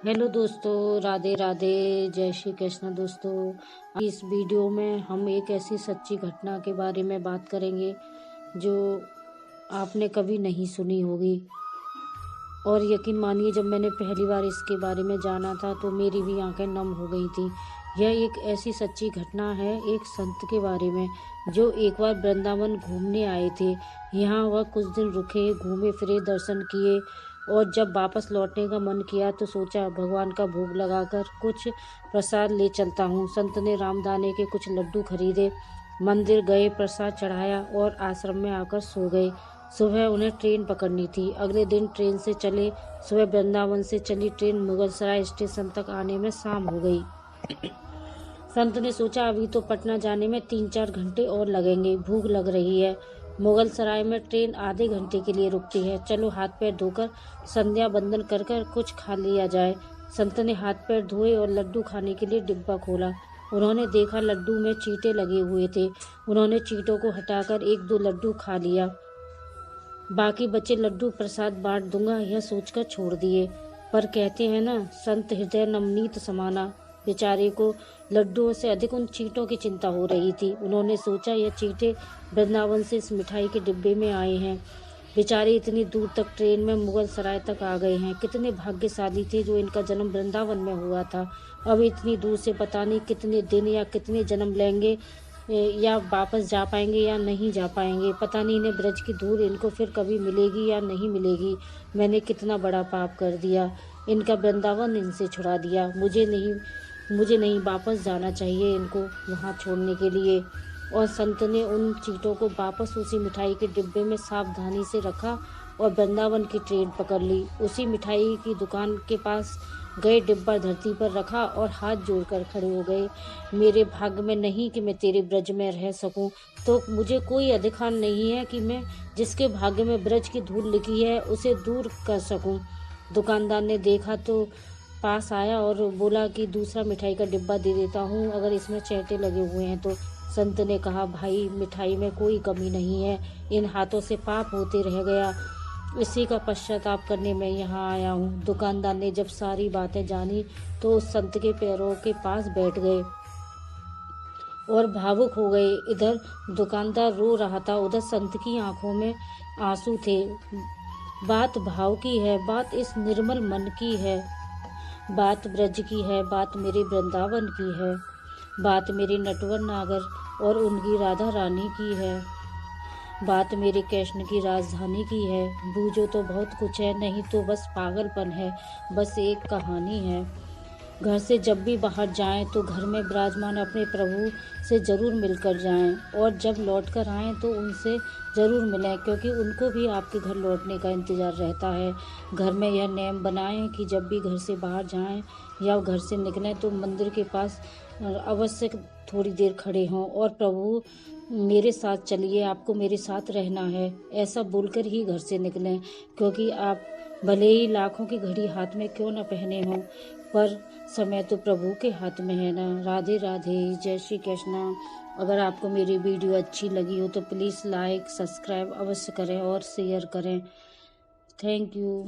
Hello दोस्तों, राधे राधे, जय श्री कृष्ण। दोस्तों, इस वीडियो में हम एक ऐसी सच्ची घटना के बारे में बात करेंगे जो आपने कभी नहीं सुनी होगी। और यकीन मानिए, जब मैंने पहली बार इसके बारे में जाना था तो मेरी भी आंखें नम हो गई थी। यह एक ऐसी सच्ची घटना है एक संत के बारे में जो एक बार वृंदावन घूमने आए थे। यहाँ वह कुछ दिन रुके, घूमे फिरे, दर्शन किए और जब वापस लौटने का मन किया तो सोचा भगवान का भोग लगाकर कुछ प्रसाद ले चलता हूँ। संत ने रामदाने के कुछ लड्डू खरीदे, मंदिर गए, प्रसाद चढ़ाया और आश्रम में आकर सो गए। सुबह उन्हें ट्रेन पकड़नी थी। अगले दिन ट्रेन से चले। सुबह वृंदावन से चली ट्रेन मुगलसराय स्टेशन तक आने में शाम हो गई। संत ने सोचा अभी तो पटना जाने में 3-4 घंटे और लगेंगे, भूख लग रही है। मुगलसराय में ट्रेन आधे घंटे के लिए रुकती है, चलो हाथ पैर धोकर संध्या बंदन कर कर कुछ खा लिया जाए। संत ने हाथ पैर धोए और लड्डू खाने के लिए डिब्बा खोला। उन्होंने देखा लड्डू में चींटे लगे हुए थे। उन्होंने चींटों को हटाकर 1-2 लड्डू खा लिया। बाकी बचे लड्डू प्रसाद बांट दूंगा यह सोचकर छोड़ दिए। पर कहते हैं ना, संत हृदय नवनीत समाना। बेचारे को लड्डुओं से अधिक उन चींटों की चिंता हो रही थी। उन्होंने सोचा यह चींटे वृंदावन से इस मिठाई के डिब्बे में आए हैं। बेचारे इतनी दूर तक ट्रेन में मुगल सराय तक आ गए हैं। कितने भाग्यशाली थे जो इनका जन्म वृंदावन में हुआ था। अब इतनी दूर से पता नहीं कितने दिन या कितने जन्म लेंगे, या वापस जा पाएंगे या नहीं जा पाएंगे। पता नहीं इन्हें ब्रज की धूल इनको फिर कभी मिलेगी या नहीं मिलेगी। मैंने कितना बड़ा पाप कर दिया, इनका वृंदावन इनसे छुड़ा दिया। मुझे नहीं वापस जाना चाहिए इनको वहाँ छोड़ने के लिए। और संत ने उन चींटों को वापस उसी मिठाई के डिब्बे में सावधानी से रखा और वृंदावन की ट्रेन पकड़ ली। उसी मिठाई की दुकान के पास गए, डिब्बा धरती पर रखा और हाथ जोड़कर खड़े हो गए। मेरे भाग्य में नहीं कि मैं तेरे ब्रज में रह सकूं, तो मुझे कोई अधिकार नहीं है कि मैं जिसके भाग्य में ब्रज की धूल लिखी है उसे दूर कर सकूं। दुकानदार ने देखा तो पास आया और बोला कि दूसरा मिठाई का डिब्बा दे देता हूँ अगर इसमें चींटे लगे हुए हैं तो। संत ने कहा, भाई मिठाई में कोई कमी नहीं है, इन हाथों से पाप होते रह गया, इसी का पश्चाताप करने में यहाँ आया हूँ। दुकानदार ने जब सारी बातें जानी तो उस संत के पैरों के पास बैठ गए और भावुक हो गए। इधर दुकानदार रो रहा था, उधर संत की आंखों में आंसू थे। बात भाव की है, बात इस निर्मल मन की है, बात ब्रज की है, बात मेरे वृंदावन की है, बात मेरे नटवर नागर और उनकी राधा रानी की है, बात मेरे कृष्ण की राजधानी की है। बूझो तो बहुत कुछ है, नहीं तो बस पागलपन है, बस एक कहानी है। घर से जब भी बाहर जाएं तो घर में विराजमान अपने प्रभु से ज़रूर मिलकर जाएं और जब लौट कर आएँ तो उनसे ज़रूर मिलें, क्योंकि उनको भी आपके घर लौटने का इंतज़ार रहता है। घर में यह नियम बनाएं कि जब भी घर से बाहर जाएं या घर से निकलें तो मंदिर के पास अवश्य थोड़ी देर खड़े हों और प्रभु मेरे साथ चलिए, आपको मेरे साथ रहना है, ऐसा बोलकर ही घर से निकलें। क्योंकि आप भले ही लाखों की घड़ी हाथ में क्यों न पहने हों, पर समय तो प्रभु के हाथ में है ना। राधे राधे, जय श्री कृष्णा। अगर आपको मेरी वीडियो अच्छी लगी हो तो प्लीज़ लाइक सब्सक्राइब अवश्य करें और शेयर करें। Thank you.